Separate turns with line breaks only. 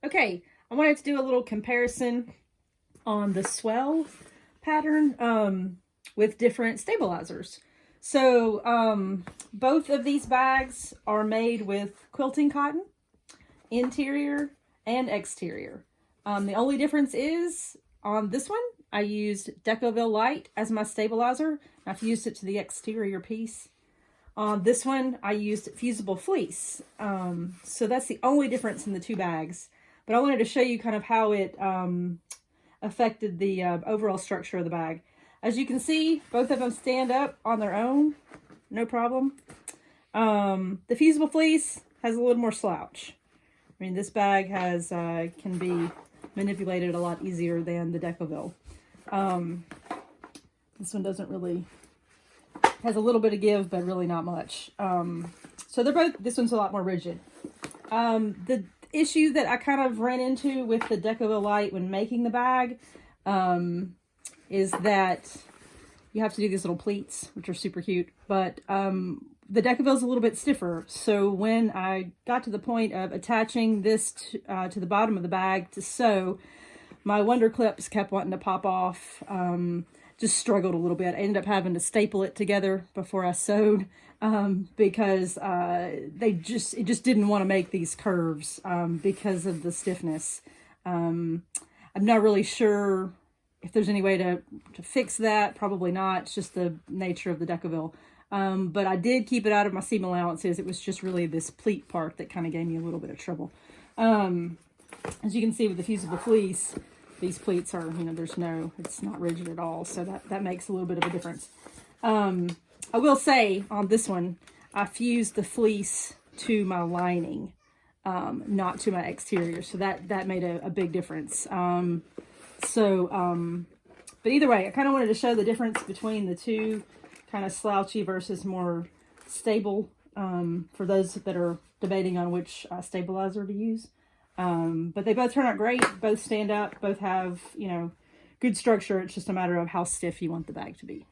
Okay, I wanted to do a little comparison on the Swell pattern with different stabilizers. So both of these bags are made with quilting cotton, interior and exterior. The only difference is on this one, I used Decovil Light as my stabilizer. I've used it to the exterior piece. On this one, I used Fusible Fleece. So that's the only difference in the two bags. But I wanted to show you kind of how it affected the overall structure of the bag. As you can see, both of them stand up on their own, no problem. The Fusible Fleece has a little more slouch. I mean, this bag has can be manipulated a lot easier than the Decovil. This one doesn't really, has a little bit of give, but really not much. So they're both, this one's a lot more rigid. The issue that I kind of ran into with the Decovil Light when making the bag is that you have to do these little pleats, which are super cute, but the Decovil is a little bit stiffer. So when I got to the point of attaching this to the bottom of the bag to sew, my wonder clips kept wanting to pop off. Just struggled a little bit. I ended up having to staple it together before I sewed because it just didn't want to make these curves because of the stiffness. I'm not really sure if there's any way to fix that. Probably not. It's just the nature of the Decovil. But I did keep it out of my seam allowances. It was just really this pleat part that kind of gave me a little bit of trouble. As you can see with the Fusible Fleece, these pleats are, it's not rigid at all. So that makes a little bit of a difference. I will say on this one, I fused the fleece to my lining, not to my exterior. So that made a big difference. But either way, I kind of wanted to show the difference between the two, kind of slouchy versus more stable, for those that are debating on which stabilizer to use. But they both turn out great, both stand up, both have, good structure. It's just a matter of how stiff you want the bag to be.